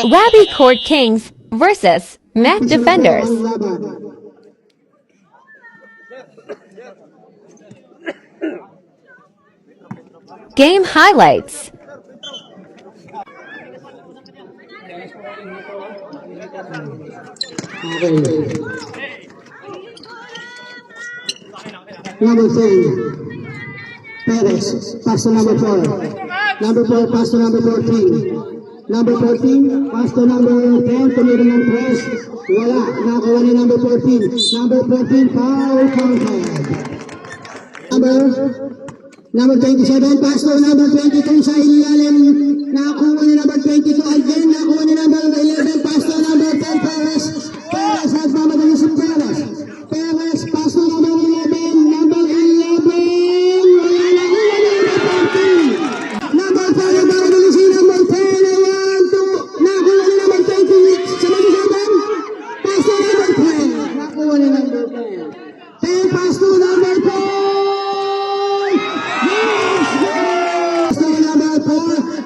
Wabby Court Kings versus Net Defenders. Game highlights. Number 3, Perez, pass to number 4. Number 4, pass to number 14. Number 14, pass to number 10, tumira ng press. Wala, nakakuha ni number 14. Number 14, foul counted. Number 27, pass to number 22 sa ilalim. Nakakuha ni number 22 again. Nakakuha ni number 11, pass to number 10, Perez. Perez has mamadali si Perez. Perez, pass to number 11. Number 11. Wala na kuha ni number 14. Number 4, mamadali si number 10. Ayan, nakakuha ni number 20. Sa 27, pass to number 10. Nakakuha ni number 10. 10, pass to number 10.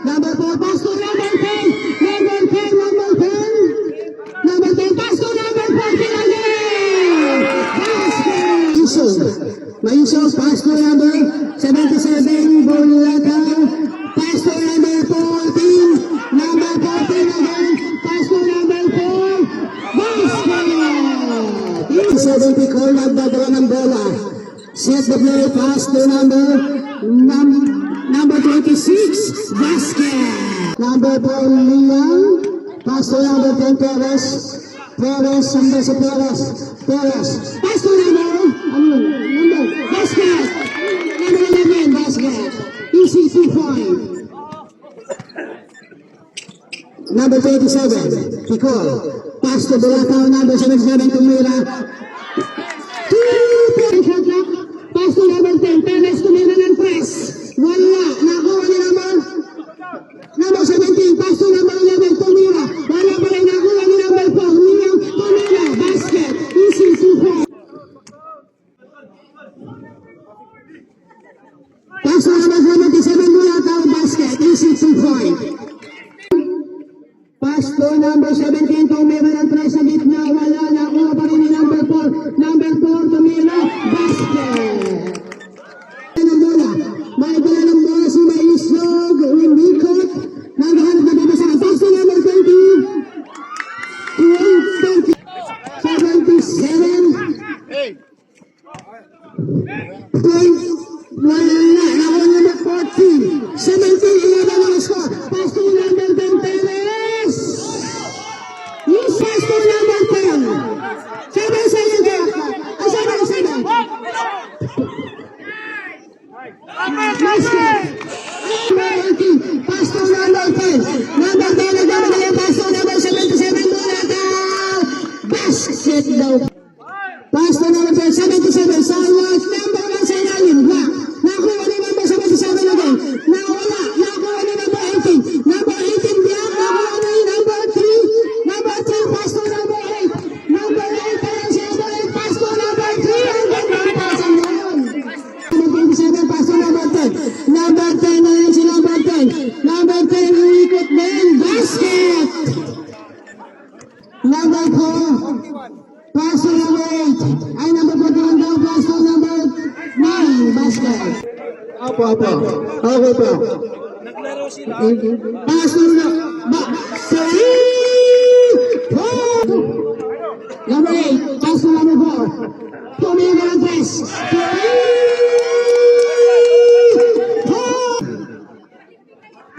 Number 4, pass to number 10. Number 10, number 10. Number 10, pass to number 14 again. Maisog, pass to number 77. Bulacau, pass to number 14. Number 14 again, pass to number 4. Basket! 70 call, nagdadala ng bola. Set the play, pass to number 26, basket. Number 4, Liang. Pass to number 10, Perez. Perez, sanda si Perez. Perez. Pass to number, basket. Number 11, basket. Easy 2-5. Number 27, Nicole. Pass to Bulacau, number 77, Tumira. Pass to number 10, Perez, tumira ng press. Wala, nakuha ni number 17, pass to number 11, tumira. Wala pa rin, nakuha ni number 4, Liang, tumira, basket, easy, 2-4. Pass to number 77, Bulacau, basket, easy, 2-5. Pass to number 17, tumira ng press sa gitna, wala, nakuha pa rin ni number 4. Number 4, tumira, basket. May bola ng bola si Maisog, Windicott, naghahanap na dito sa pass to number 20, 77, wala na, nakuha number 14, 17, 11 ang score, pass to number 10, Perez, yung pass to number 10, 7, basket. Pass to number 10. Number 10, nagdadala pass to number 77, Bulacau. Basket daw. Pass to number 10, 77, Salwas. Number 1 sa ilalim, black. Nakuha ni number 77 again. Nawala. Nakuha ni number 18. Number 18, black. Nakuha ni number 3. Number 3, pass to number 8. Number 8, ayan si number 8. Pass to number 3. Ang ganda ng pasan ngayon. Number 27, pass to number 10. Number 10 na yun si number 10. Number 10, uikot din. Basket! Number 4, pass to number 8. Ay, number 41 daw, pass to number 9. Basket. Apo. Okay po. Pass to number 8, pass to number 4. Tumira ng press.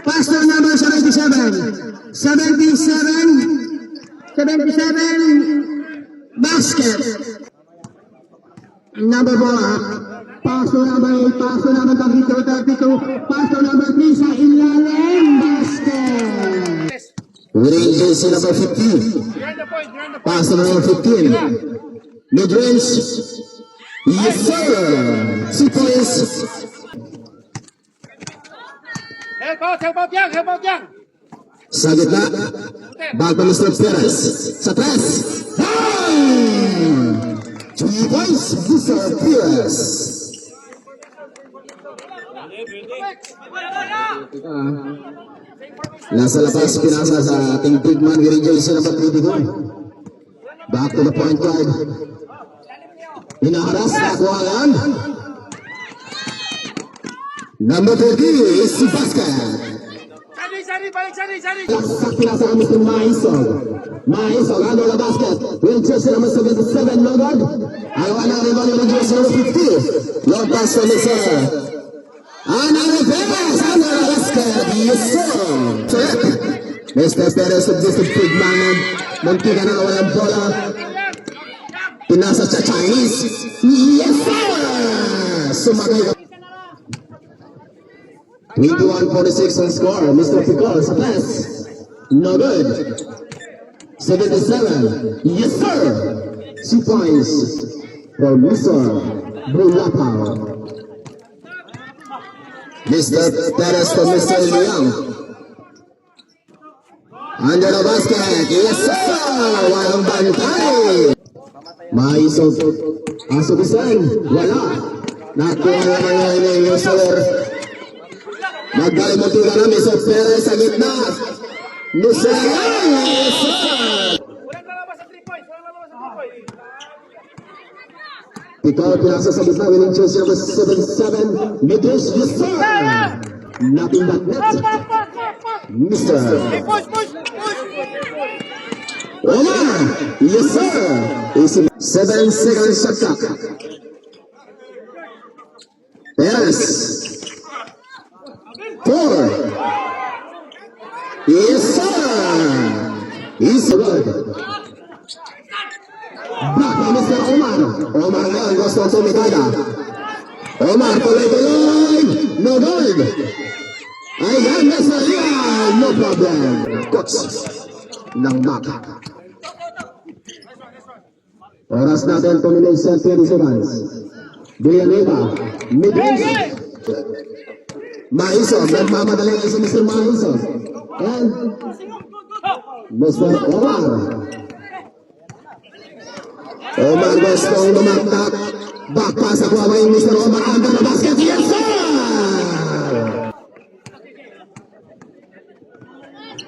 Pass to number 77. 77, basket. Number 4, pass to number 8, pass to number 32, pass to number 3 sa ilalim, basket. Winning is number 15. Pass to number 15. Mid-range. Yes, sir. 2 points. Sa gitna, bago Mr. Perez. Sa 3. 2 points, Mr. Perez. Nasa labas, pinasa sa ating big man, winning jersey number 32. Back to the point guard. Hinaharas, nakuha yan. Number 30 is si Basket. Laksak pinasa kami si Maisog. Maisog, under the basket. Will jersey number 77, no guard. Ayaw na rin bali ng jersey number 50. Long pass from Mr. Ana Perez, under the basket. Yes, sir. Mr. Perez, this is big man. Muntika na walang bola. Pinasa sa Chinese. Yes, sir. Sumakay. 21-46 on score. Mr. Picol sa pass. No good. 77. Yes, sir. 2 points for Mr. Bulapao. Mr. Perez for Mr. Liang. Under the basket. Yes, sir. Walang bantay. Maisog. Asubisan. Wala. Nakuha naman ngayon yung sir. Magaling mo tira na Mr. Perez sa gitna. Mr. Liang. Yes, sir. Ikaw pinasa sa gitna. Winning jersey number 77. Mitos. Yes, sir. Nothing but net. Mr. Omar. Yes, sir. 7 seconds shot clock. Perez. 4. Yes, sir. He's good. Back by Mr. Omar. Omar ngayon gusto ang tumikada. Omar tuloy-tuloy. No good. Ayan, Mr. Liang. No problem. Coach ng MAC. Oras natin 2 minutes and 20 seconds. Villanueva. Mid-range. Maisog. Nagmamadali na si Mr. Maisog. And Mr. Omar. Omar gustong lumaktak. Back pass ako away Mr. Omar under the basket. Yes, sir!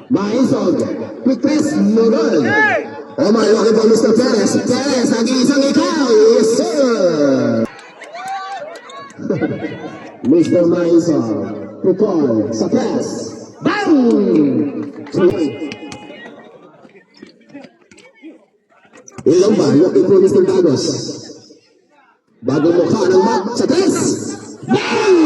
Maisog. Quick press. No good. Omar looking for Mr. Perez. Perez, nag-iisang ikaw. Yes, sir! Mr. Maisog. Pukol sa press. Bang! Ilang ba? Looking for Mr. Dagos. Bagong mukha ng MAC sa press. Bang!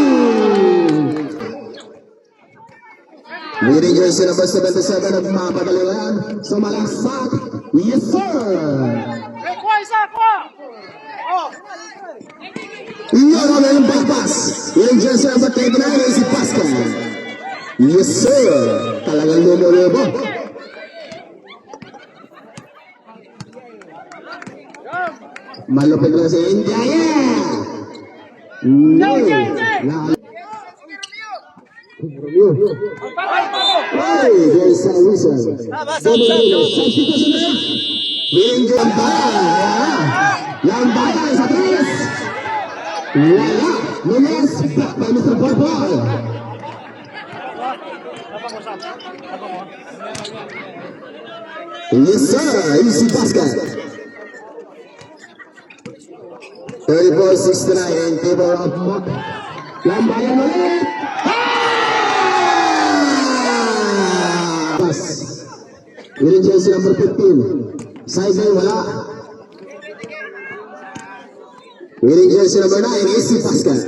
Winning jersey number 77 at mapadaliwan sa malaksak. Yes, sir! Iyon ang mayroong bypass. Winning jersey number 29 is si Pascal. Yes, sir! Talagang lumulobo. Malupit na si India. Yeah! No! Hey, there's a reason. Winning Lambaya sa tres. Wala. Nunes. Back by Mr. Borbol. Yes, sir. Easy basket. 34-69 in favor of MAC. Lambaya ulit. Winning jersey number 15. Sideline wala. Winning jersey number 9 is si Pascal.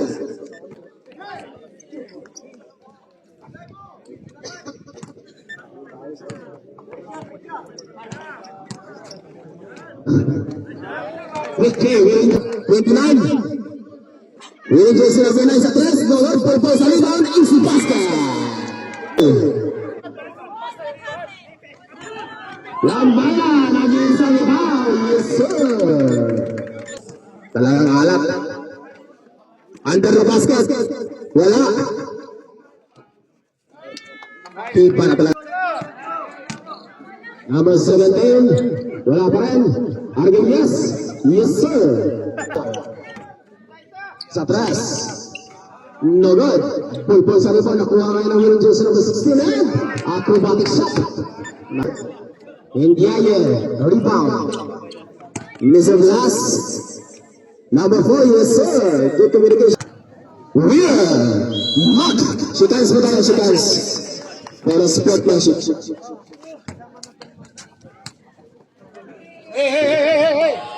Okay, winning 29. Winning jersey number 9 sa tres. No word for sa rebound is si Pascal. Lambaya, nag-iisang ikaw. Yes, sir. Talagang alat. Under the basket. Wala. Kipa na talaga. Number 17. Wala pa rin. Arguelles. Yes, sir. Sa tres. No good. Full point sa rebound. Nakuha ngayon ng winning jersey number 16 and acrobatic shot. Indiaye, rebound. Mr. Blas. Number 4, yes sir. Good communication. Weir. Mark. Shikans mo tayo, shikans. Para sportsmanship. Hey, hey, hey, hey, hey.